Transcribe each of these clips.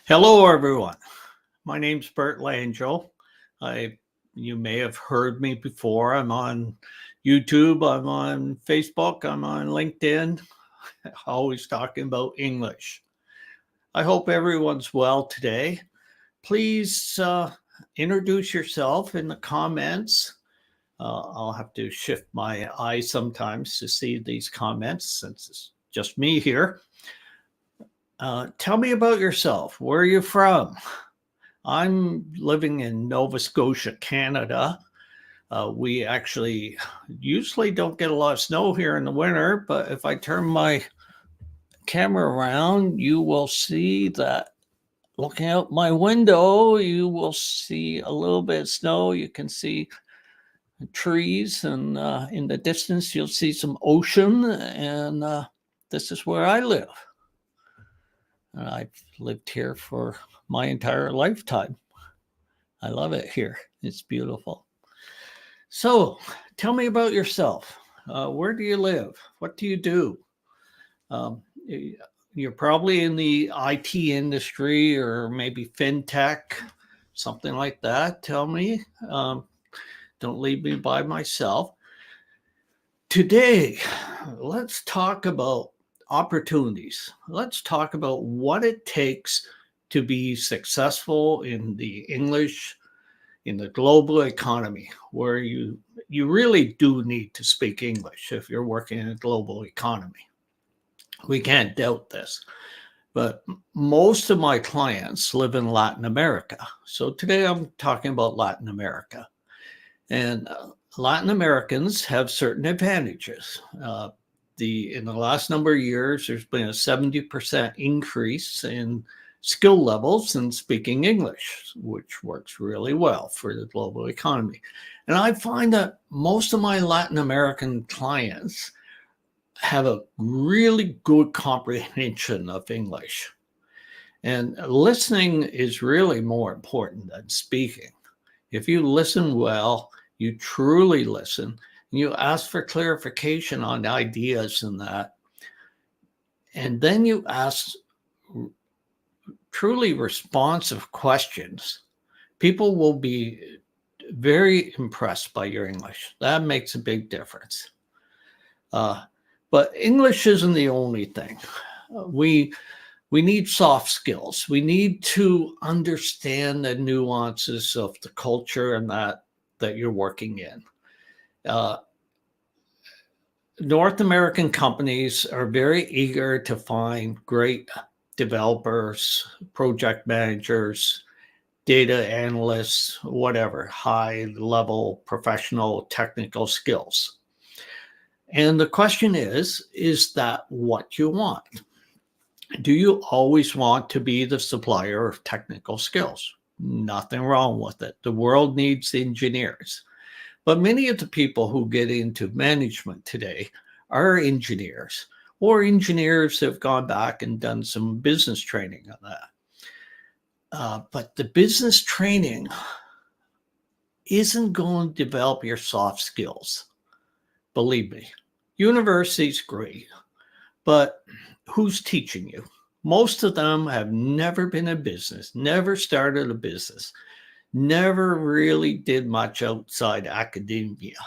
Hello, everyone. My name's Bert Langell. You may have heard me before. I'm on YouTube, I'm on Facebook, I'm on LinkedIn, always talking about English. I hope everyone's well today. Please introduce yourself in the comments. I'll have to shift my eyes sometimes to see these comments since it's just me here. Tell me about yourself. Where are you from? I'm living in Nova Scotia, Canada. We actually usually don't get a lot of snow here in the winter, but if I turn my camera around, you will see that looking out my window, you will see a little bit of snow. You can see trees, and in the distance, you'll see some ocean, and this is where I live. I've lived here for my entire lifetime. I love it here. It's beautiful. So, tell me about yourself. Where do you live? What do you do? Um, you're probably in the IT industry or maybe fintech, something like that. Tell me. Don't leave me by myself. Today, let's talk about opportunities. Let's talk about what it takes to be successful in the English, in the global economy, where you really do need to speak English if you're working in a global economy. We can't doubt this. But most of my clients live in Latin America. So today I'm talking about Latin America. And Latin Americans have certain advantages. In the last number of years, there's been a 70% increase in skill levels in speaking English, which works really well for the global economy. And I find that most of my Latin American clients have a really good comprehension of English. And listening is really more important than speaking. If you listen well, you truly listen, and you ask for clarification on ideas and that, and then you ask truly responsive questions, people will be very impressed by your English. That makes a big difference. But English isn't the only thing. We need soft skills. We need to understand the nuances of the culture and that you're working in. North American companies are very eager to find great developers, project managers, data analysts, whatever, high level professional technical skills. And the question is that what you want? Do you always want to be the supplier of technical skills? Nothing wrong with it. The world needs engineers. But many of the people who get into management today are engineers, or engineers have gone back and done some business training on that. But the business training isn't going to develop your soft skills. Believe me, university's great, but who's teaching you? Most of them have never been in business, never started a business, never really did much outside academia.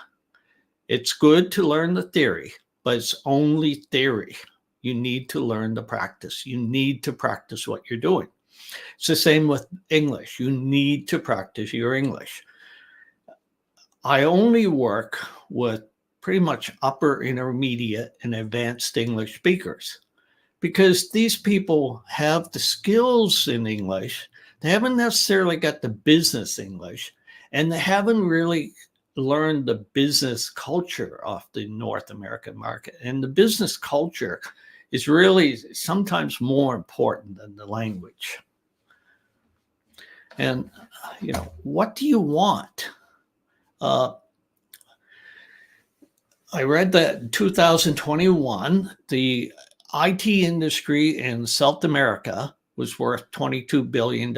It's good to learn the theory, but it's only theory. You need to learn the practice. You need to practice what you're doing. It's the same with English. You need to practice your English. I only work with pretty much upper, intermediate, and advanced English speakers because these people have the skills in English. They haven't necessarily got the business English, and they haven't really learned the business culture of the North American market. And the business culture is really sometimes more important than the language. And, what do you want? I read that in 2021, the IT industry in South America was worth $22 billion.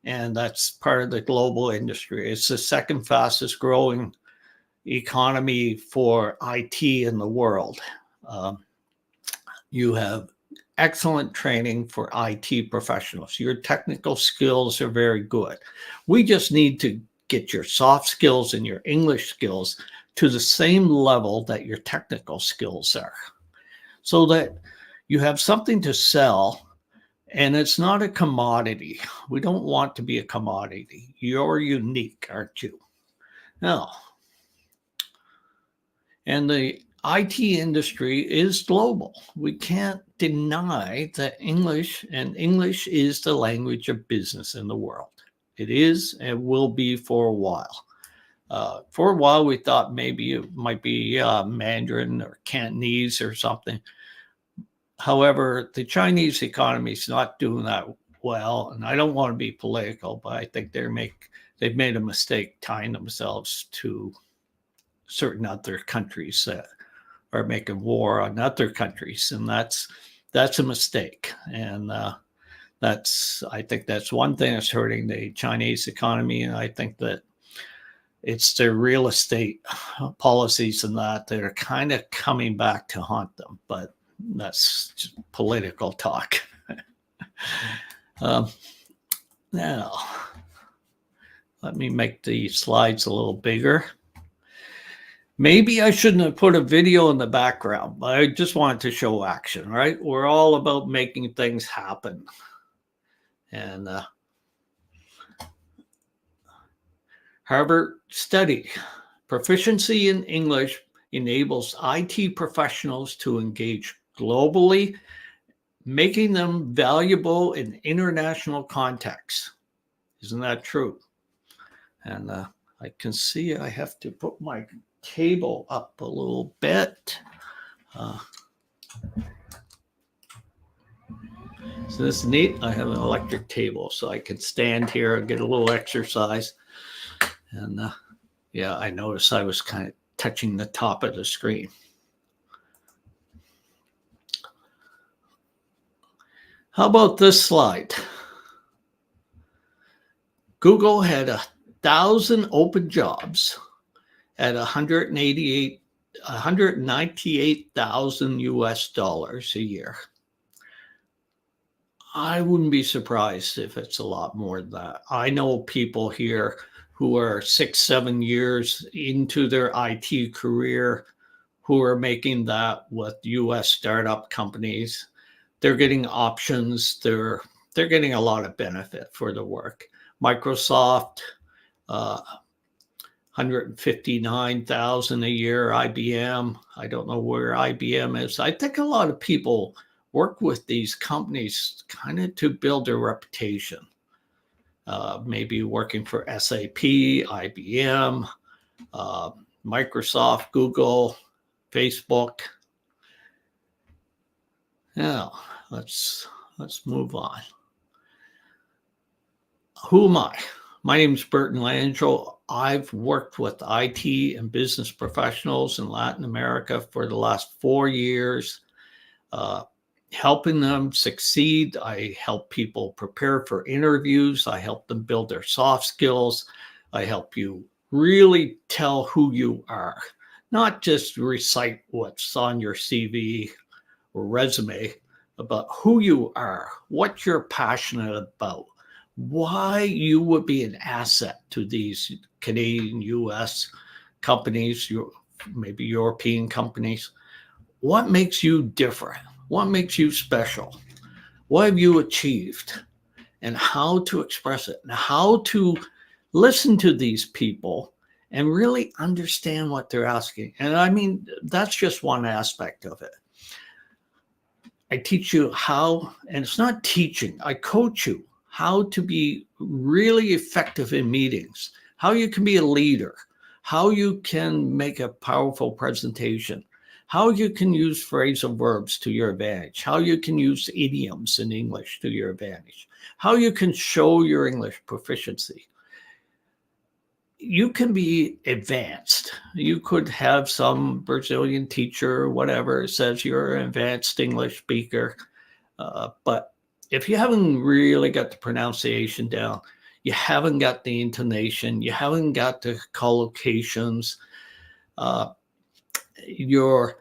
And that's part of the global industry. It's the second fastest growing economy for IT in the world. You have excellent training for IT professionals. Your technical skills are very good. We just need to get your soft skills and your English skills to the same level that your technical skills are, so that you have something to sell and it's not a commodity. We don't want to be a commodity. You're unique, aren't you? No. And the IT industry is global. We can't deny that English is the language of business in the world. It is and will be for a while. For a while, we thought maybe it might be Mandarin or Cantonese or something. However, the Chinese economy is not doing that well, and I don't want to be political, but I think they've made a mistake tying themselves to certain other countries that are making war on other countries, and that's a mistake. And I think that's one thing that's hurting the Chinese economy, and I think that it's their real estate policies and that are kind of coming back to haunt them, but that's just political talk. Now, let me make the slides a little bigger. Maybe I shouldn't have put a video in the background, but I just wanted to show action, right? We're all about making things happen. And Harvard study, proficiency in English enables IT professionals to engage globally, making them valuable in international contexts. Isn't that true? And I can see I have to put my table up a little bit. So this is neat. I have an electric table, so I can stand here and get a little exercise. And yeah, I noticed I was kind of touching the top of the screen. How about this slide? Google had 1,000 open jobs at 198,000 US dollars a year. I wouldn't be surprised if it's a lot more than that. I know people here who are 6-7 years into their IT career who are making that with US startup companies. They're getting options. They're getting a lot of benefit for the work. Microsoft, 159,000 a year. IBM, I don't know where IBM is. I think a lot of people work with these companies kind of to build their reputation. Maybe working for SAP, IBM, Microsoft, Google, Facebook. Now, let's move on. Who am I? My name is Burton Langell. I've worked with IT and business professionals in Latin America for the last 4 years, helping them succeed. I help people prepare for interviews. I help them build their soft skills. I help you really tell who you are, not just recite what's on your CV or resume, about who you are, what you're passionate about, why you would be an asset to these Canadian, US companies, maybe European companies. What makes you different? What makes you special? What have you achieved? And how to express it, and how to listen to these people and really understand what they're asking. And I mean, that's just one aspect of it. I teach you how, and it's not teaching, I coach you how to be really effective in meetings, how you can be a leader, how you can make a powerful presentation, how you can use phrasal verbs to your advantage, how you can use idioms in English to your advantage, how you can show your English proficiency. You can be advanced. You could have some Brazilian teacher or whatever says you're an advanced English speaker. But if you haven't really got the pronunciation down, you haven't got the intonation, you haven't got the collocations, you're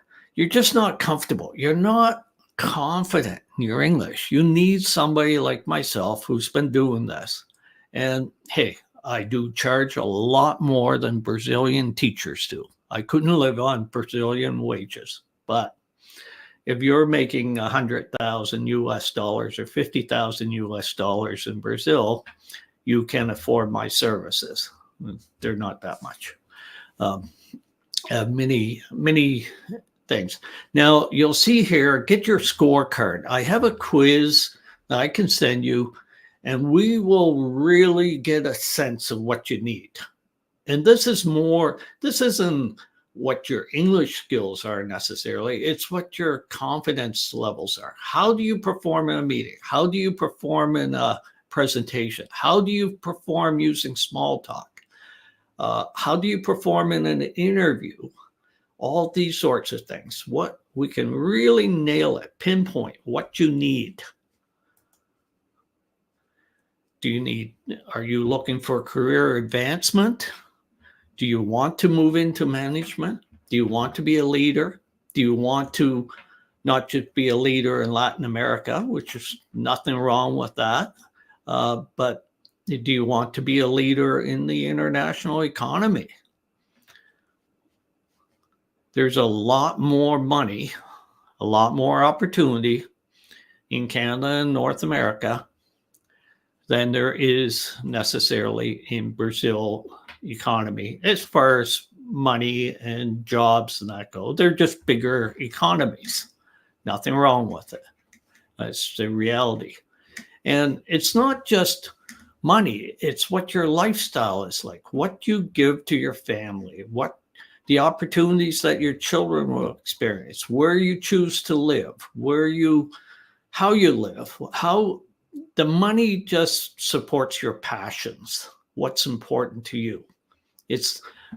just not comfortable. You're not confident in your English, you need somebody like myself who's been doing this. And hey, I do charge a lot more than Brazilian teachers do. I couldn't live on Brazilian wages, but if you're making 100,000 US dollars or 50,000 US dollars in Brazil, you can afford my services. They're not that much. Many things. Now you'll see here, get your scorecard. I have a quiz that I can send you, and we will really get a sense of what you need. And this isn't what your English skills are necessarily. It's what your confidence levels are. How do you perform in a meeting? How do you perform in a presentation? How do you perform using small talk? How do you perform in an interview? All these sorts of things. What we can really nail it, pinpoint what you need. Are you looking for career advancement? Do you want to move into management? Do you want to be a leader? Do you want to not just be a leader in Latin America, which is nothing wrong with that, but do you want to be a leader in the international economy? There's a lot more money, a lot more opportunity in Canada and North America than there is necessarily in Brazil economy as far as money and jobs and that go. They're just bigger economies. Nothing wrong with it. That's the reality. And it's not just money. It's what your lifestyle is like, what you give to your family, what the opportunities that your children will experience, where you choose to live, how you live, how the money just supports your passions, what's important to you.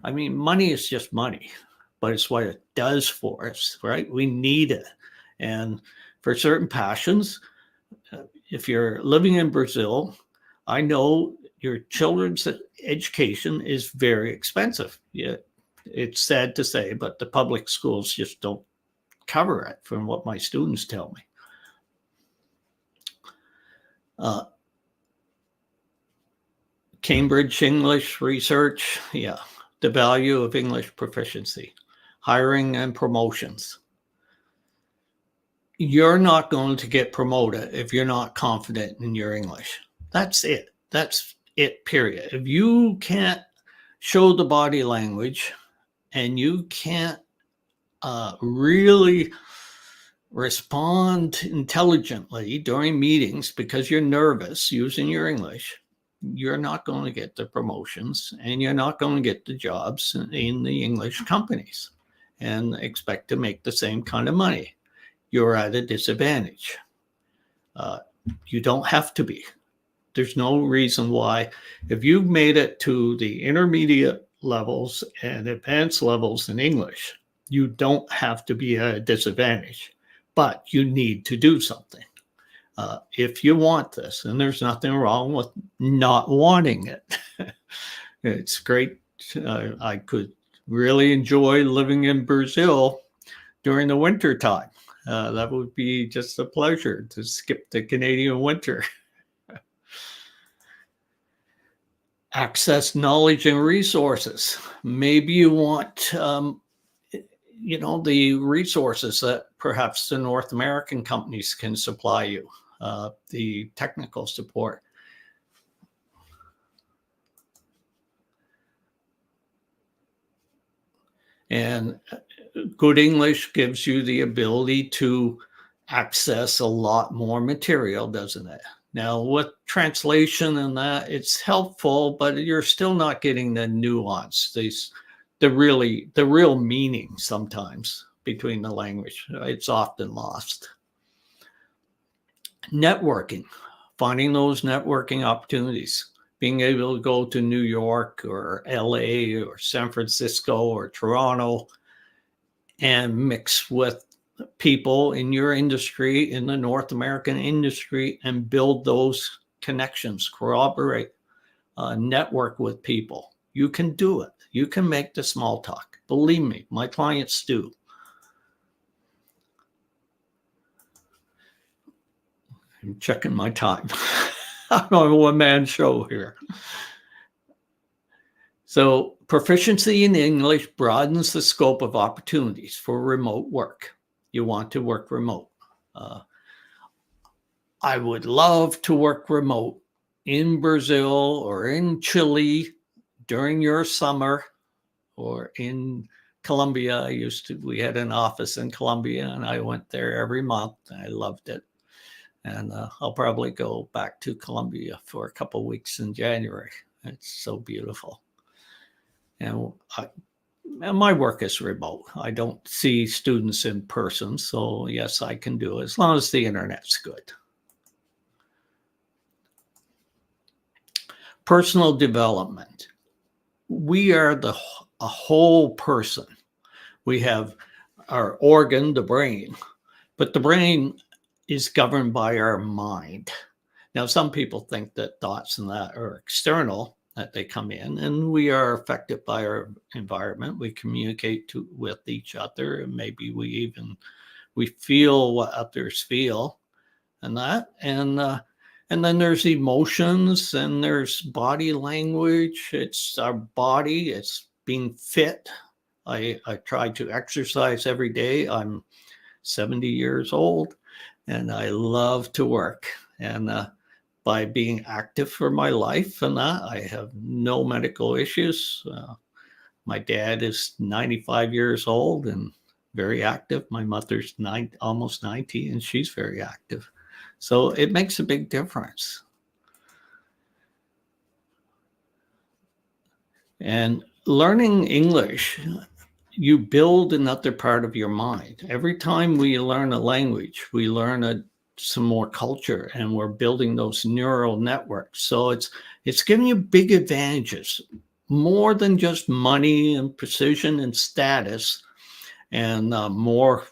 Money is just money, but it's what it does for us, right? We need it. And for certain passions, if you're living in Brazil, I know your children's education is very expensive. Yeah, it's sad to say, but the public schools just don't cover it from what my students tell me. Cambridge English Research, the value of English proficiency, hiring and promotions. You're not going to get promoted if you're not confident in your English. That's it. That's it, period. If you can't show the body language and you can't really respond intelligently during meetings because you're nervous using your English, you're not going to get the promotions and you're not going to get the jobs in the English companies and expect to make the same kind of money. You're at a disadvantage. You don't have to be. There's no reason why. If you've made it to the intermediate levels and advanced levels in English, you don't have to be at a disadvantage, but you need to do something. If you want this, and there's nothing wrong with not wanting it. It's great. I could really enjoy living in Brazil during the winter time. That would be just a pleasure to skip the Canadian winter. Access knowledge and resources. Maybe you want, the resources that perhaps the North American companies can supply you, the technical support. And good English gives you the ability to access a lot more material, doesn't it? Now, with translation and that, it's helpful, but you're still not getting the nuance, the real meaning sometimes between the language. It's often lost. Networking, finding those networking opportunities, being able to go to New York or LA or San Francisco or Toronto and mix with people in your industry, in the North American industry, and build those connections, corroborate, network with people. You can do it. You can make the small talk. Believe me, my clients do. I'm checking my time. I'm on a one-man show here. So proficiency in English broadens the scope of opportunities for remote work. You want to work remote. I would love to work remote in Brazil or in Chile during your summer, or in Colombia. We had an office in Colombia, and I went there every month. I loved it. And I'll probably go back to Colombia for a couple of weeks in January. It's so beautiful. And my work is remote. I don't see students in person. So yes, I can do it as long as the internet's good. Personal development. We are a whole person. We have our organ, the brain, but the brain is governed by our mind. Now, some people think that thoughts and that are external, that they come in, and we are affected by our environment. We communicate with each other, and maybe we feel what others feel, and that, and then there's emotions, and there's body language. It's our body. It's being fit. I try to exercise every day. I'm 70 years old, and I love to work. And by being active for my life and that, I have no medical issues. My dad is 95 years old and very active. My mother's almost 90, and she's very active. So it makes a big difference. And learning English, you build another part of your mind. Every time we learn a language, we learn some more culture, and we're building those neural networks. So it's giving you big advantages, more than just money and precision and status, and more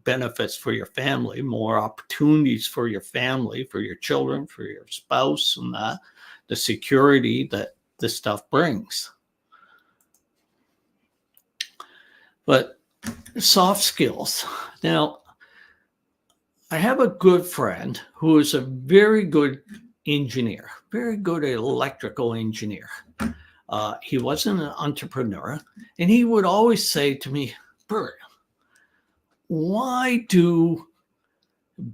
benefits for your family, more opportunities for your family, for your children, for your spouse, and that, the security that this stuff brings. But soft skills. Now, I have a good friend who is a very good engineer, very good electrical engineer. He wasn't an entrepreneur, and he would always say to me, Bert, why do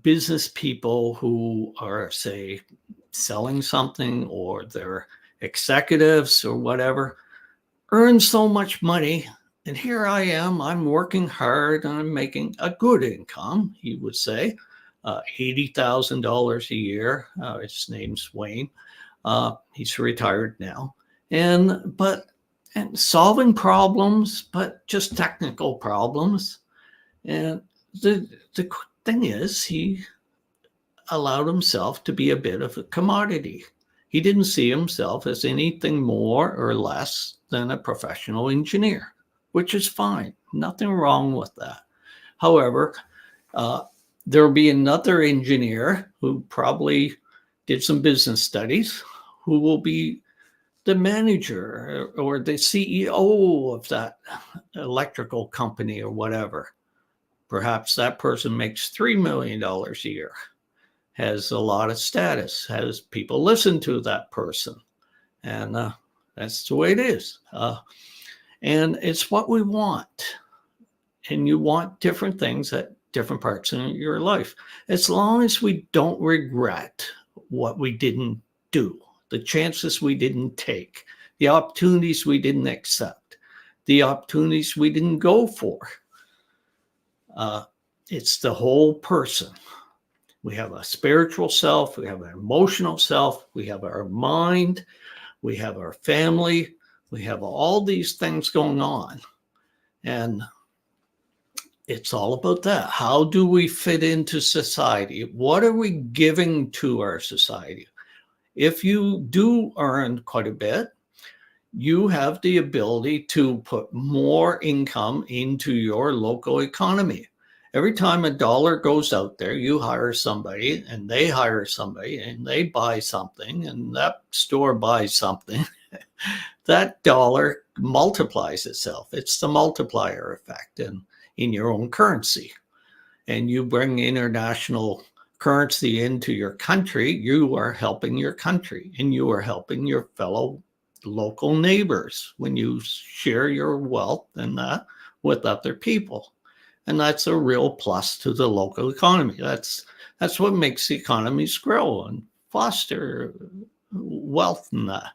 business people who are, say, selling something, or they're executives or whatever, earn so much money? And here I am, I'm working hard, and I'm making a good income, he would say, $80,000 a year. His name's Wayne. He's retired now. And solving problems, but just technical problems. And the thing is, he allowed himself to be a bit of a commodity. He didn't see himself as anything more or less than a professional engineer, which is fine. Nothing wrong with that. However, there'll be another engineer who probably did some business studies, who will be the manager or the CEO of that electrical company or whatever. Perhaps that person makes $3 million a year, has a lot of status, has people listen to that person. And that's the way it is. And it's what we want. And you want different things at different parts in your life, as long as we don't regret what we didn't do, the chances we didn't take, the opportunities we didn't accept, the opportunities we didn't go for. It's the whole person. We have a spiritual self, we have an emotional self, we have our mind, we have our family, we have all these things going on. And it's all about that. How do we fit into society? What are we giving to our society? If you do earn quite a bit, you have the ability to put more income into your local economy. Every time a dollar goes out there, you hire somebody, and they hire somebody, and they buy something, and that store buys something. That dollar multiplies itself. It's the multiplier effect in your own currency. And you bring international currency into your country, you are helping your country and you are helping your fellow local neighbors when you share your wealth and that with other people. And that's a real plus to the local economy. That's what makes the economies grow and foster wealth and that.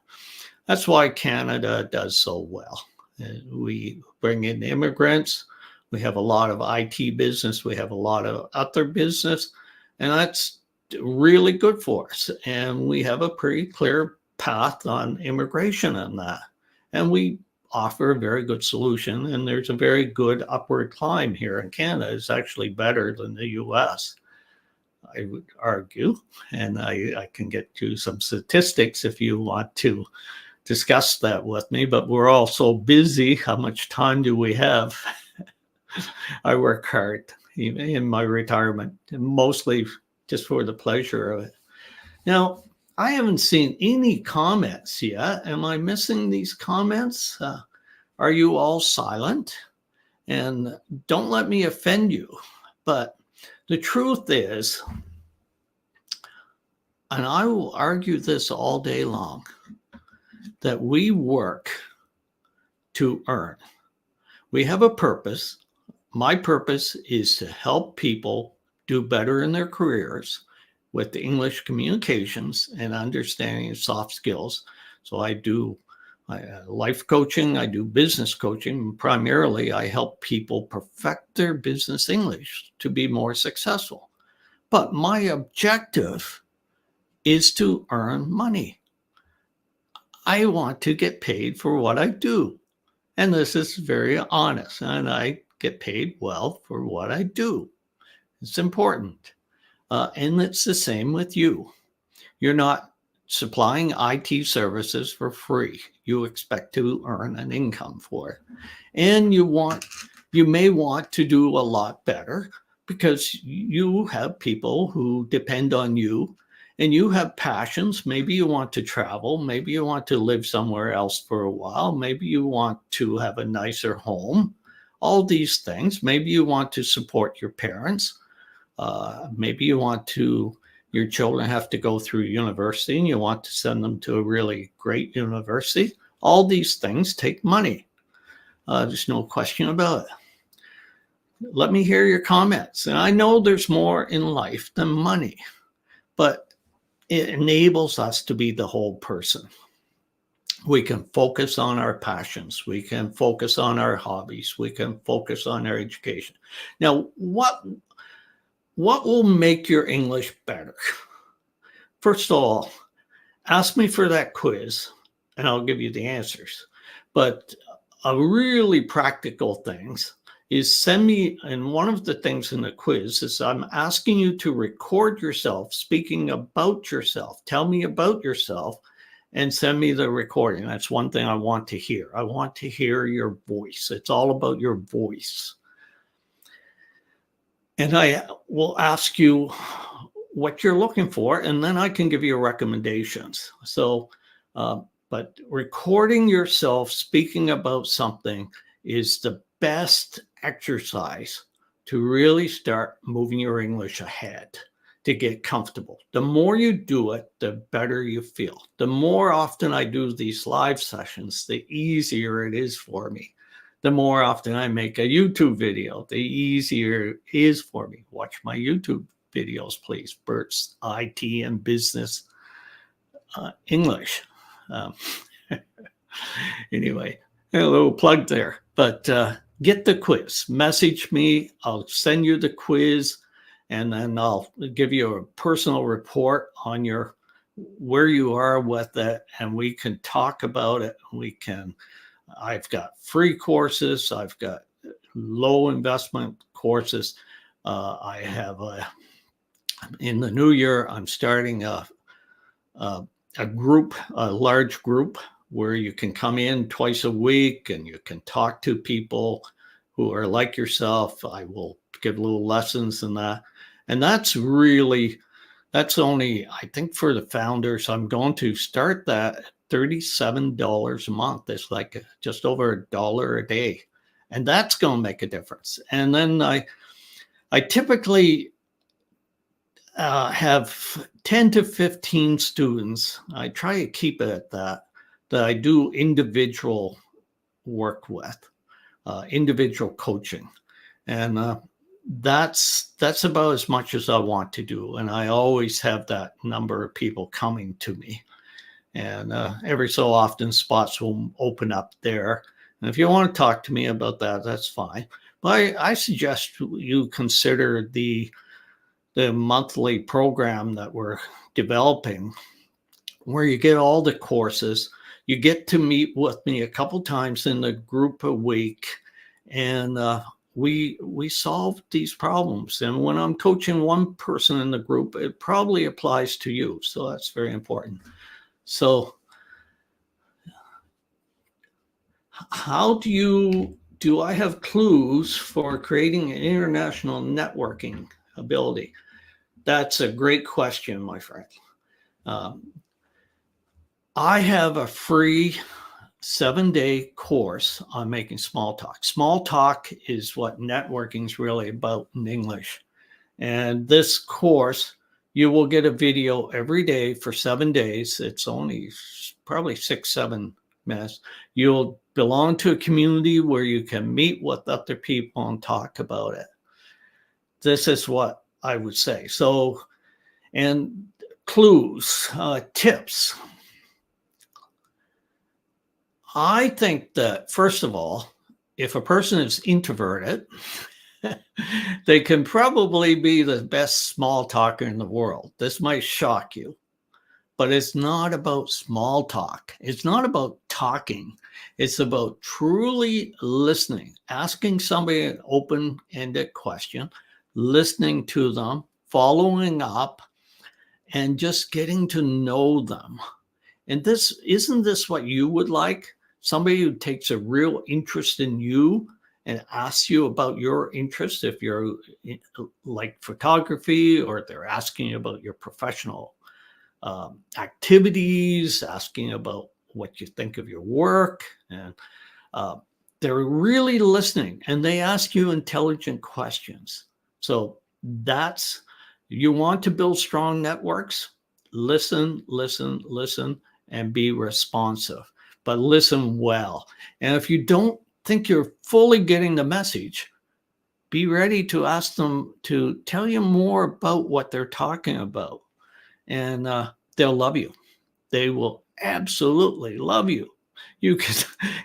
That's why Canada does so well. We bring in immigrants. We have a lot of IT business. We have a lot of other business. And that's really good for us. And we have a pretty clear path on immigration and that. And we offer a very good solution. And there's a very good upward climb here in Canada. It's actually better than the US, I would argue. And I can get you some statistics if you want to discuss that with me, but we're all so busy. How much time do we have? I work hard in my retirement, mostly just for the pleasure of it. Now, I haven't seen any comments yet. Am I missing these comments? Are you all silent? And don't let me offend you, but the truth is, and I will argue this all day long, that we work to earn. We have a purpose. My purpose is to help people do better in their careers with the English communications and understanding of soft skills. So I do life coaching, I do business coaching. Primarily, I help people perfect their business English to be more successful. But my objective is to earn money. I want to get paid for what I do. And this is very honest. And I get paid well for what I do. It's important. And it's the same with you. You're not supplying IT services for free. You expect to earn an income for it. And you may want to do a lot better because you have people who depend on you. And you have passions. Maybe you want to travel. Maybe you want to live somewhere else for a while. Maybe you want to have a nicer home. All these things. Maybe you want to support your parents. Maybe you want your children have to go through university and you want to send them to a really great university. All these things take money. There's no question about it. Let me hear your comments. And I know there's more in life than money, but it enables us to be the whole person. We can focus on our passions. We can focus on our hobbies. We can focus on our education. Now, what will make your English better? First of all, ask me for that quiz and I'll give you the answers. But a really practical things is send me, and one of the things in the quiz is I'm asking you to record yourself speaking about yourself. Tell me about yourself and send me the recording. That's one thing I want to hear. I want to hear your voice. It's all about your voice. And I will ask you what you're looking for, and then I can give you recommendations. So, but recording yourself speaking about something is the best exercise to really start moving your English ahead, to get comfortable. The more you do it, the better you feel. The more often I do these live sessions, the easier it is for me. The more often I make a YouTube video, the easier it is for me. Watch my YouTube videos, please. Bert's IT and Business English. Anyway, a little plug there. But get the quiz. Message me. I'll send you the quiz, and then I'll give you a personal report on where you are with it, and we can talk about it. I've got free courses. I've got low investment courses. I have in the new year, I'm starting a group, a large group, where you can come in twice a week and you can talk to people who are like yourself. I will give little lessons in that. And that's only, I think, for the founders. I'm going to start that at $37 a month. It's like just over $1 a day. And that's going to make a difference. And then I typically have 10 to 15 students. I try to keep it at that I do individual work with, individual coaching. And that's about as much as I want to do. And I always have that number of people coming to me. And every so often spots will open up there. And if you want to talk to me about that, that's fine. But I suggest you consider the monthly program that we're developing, where you get all the courses. You get to meet with me a couple times in the group a week, and we solve these problems. And when I'm coaching one person in the group, it probably applies to you. So that's very important. So how do I have clues for creating an international networking ability? That's a great question, my friend. I have a free 7-day course on making small talk. Small talk is what networking is really about in English. And this course, you will get a video every day for 7 days. It's only probably 6-7 minutes. You'll belong to a community where you can meet with other people and talk about it. This is what I would say. So, and clues, tips. I think that, first of all, if a person is introverted, they can probably be the best small talker in the world. This might shock you, but it's not about small talk. It's not about talking. It's about truly listening, asking somebody an open-ended question, listening to them, following up, and just getting to know them. And isn't this what you would like? Somebody who takes a real interest in you and asks you about your interest, if you're like photography, or they're asking about your professional activities, asking about what you think of your work. And they're really listening, and they ask you intelligent questions. So you want to build strong networks. Listen, listen, listen, and be responsive, but listen well. And if you don't think you're fully getting the message, be ready to ask them to tell you more about what they're talking about. And they'll love you. They will absolutely love you. You can,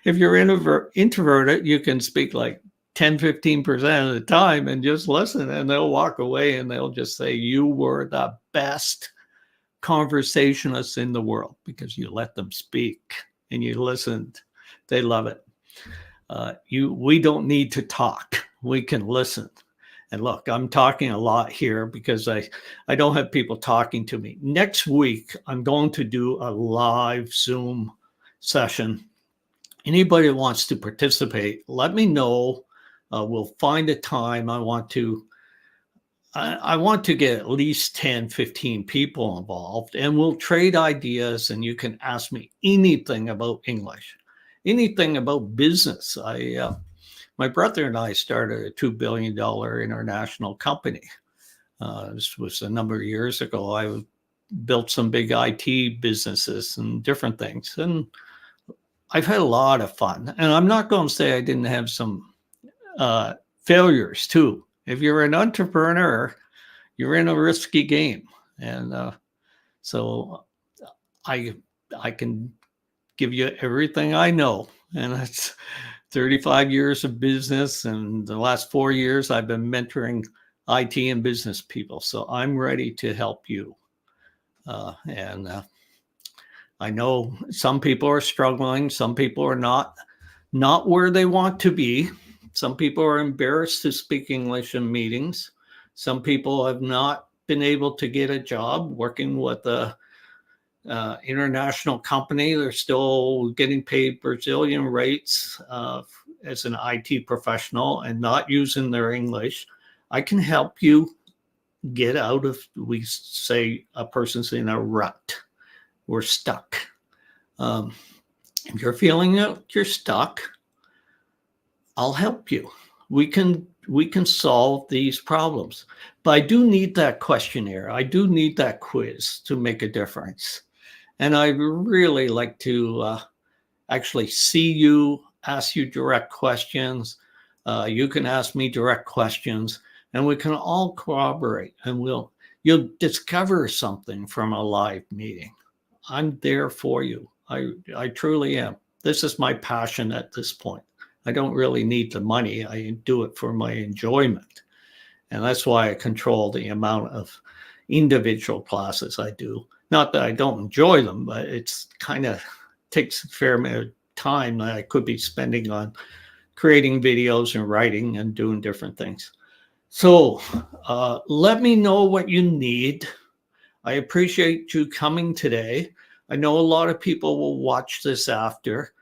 if you're introverted, you can speak like 10, 15% of the time and just listen, and they'll walk away and they'll just say, you were the best conversationalists in the world because you let them speak and you listened. They love it. We don't need to talk. We can listen. And look, I'm talking a lot here because I don't have people talking to me. Next week, I'm going to do a live Zoom session. Anybody that wants to participate, let me know. We'll find a time. I want to get at least 10, 15 people involved, and we'll trade ideas, and you can ask me anything about English, anything about business. My brother and I started a $2 billion international company. This was a number of years ago. I built some big IT businesses and different things, and I've had a lot of fun. And I'm not going to say I didn't have some failures too. If you're an entrepreneur, you're in a risky game. And so I can give you everything I know. And it's 35 years of business. And the last 4 years, I've been mentoring IT and business people. So I'm ready to help you. I know some people are struggling. Some people are not where they want to be. Some people are embarrassed to speak English in meetings. Some people have not been able to get a job working with a international company. They're still getting paid Brazilian rates as an IT professional and not using their English. I can help you get out of, we say a person's in a rut. We're stuck. If you're feeling that you're stuck, I'll help you. We can we can solve these problems. But I do need that questionnaire. I do need that quiz to make a difference. And I really like to actually see you, ask you direct questions. You can ask me direct questions, and we can all corroborate, and you'll discover something from a live meeting. I'm there for you. I truly am. This is my passion at this point. I don't really need the money. I do it for my enjoyment. And that's why I control the amount of individual classes I do. Not that I don't enjoy them, but it's kind of takes a fair amount of time that I could be spending on creating videos and writing and doing different things. So let me know what you need. I appreciate you coming today. I know a lot of people will watch this after,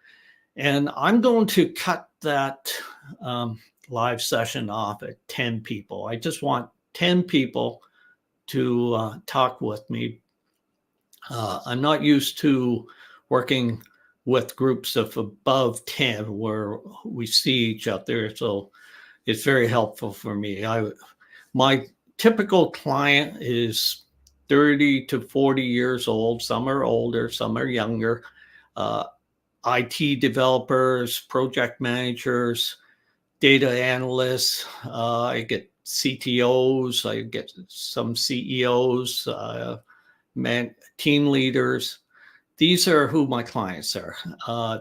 and I'm going to cut that live session off at 10 people. I just want 10 people to talk with me. I'm not used to working with groups of above 10 where we see each other. So it's very helpful for me. My typical client is 30 to 40 years old. Some are older, some are younger. IT developers, project managers, data analysts. I get CTOs, I get some CEOs, team leaders. These are who my clients are.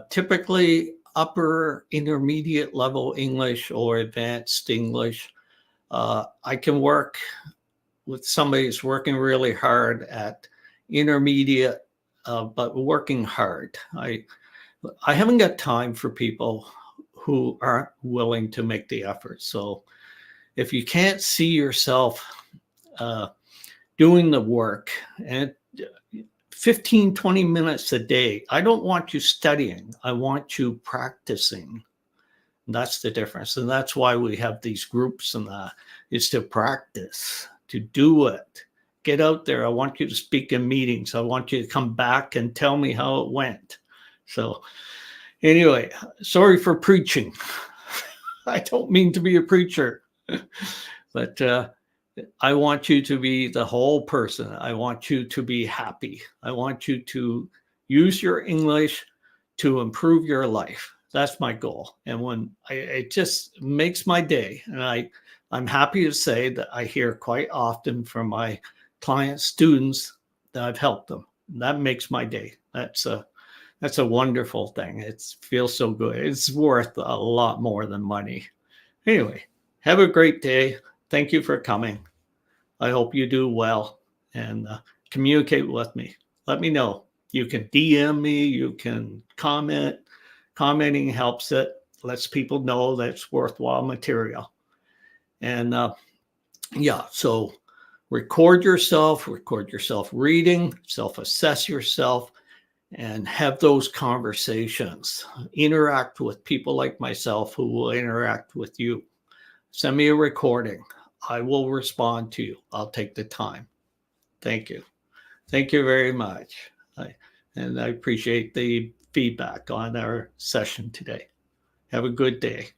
Typically upper intermediate level English or advanced English. I can work with somebody who's working really hard at intermediate, but working hard. I haven't got time for people who aren't willing to make the effort. So if you can't see yourself doing the work, and 15, 20 minutes a day, I don't want you studying. I want you practicing. That's the difference. And that's why we have these groups, and is to practice, to do it. Get out there. I want you to speak in meetings. I want you to come back and tell me how it went. So anyway, sorry for preaching. I don't mean to be a preacher, but I want you to be the whole person. I want you to be happy. I want you to use your English to improve your life. That's my goal. And it just makes my day. And I'm happy to say that I hear quite often from my client students that I've helped them. That makes my day. That's a wonderful thing. It feels so good. It's worth a lot more than money. Anyway, have a great day. Thank you for coming. I hope you do well, and communicate with me. Let me know. You can DM me. You can comment. Commenting helps it. Lets people know that it's worthwhile material. And so record yourself reading, self-assess yourself, and have those conversations. Interact with people like myself who will interact with you. Send me a recording. I will respond to you. I'll take the time. Thank you. Thank you very much. And I appreciate the feedback on our session today. Have a good day.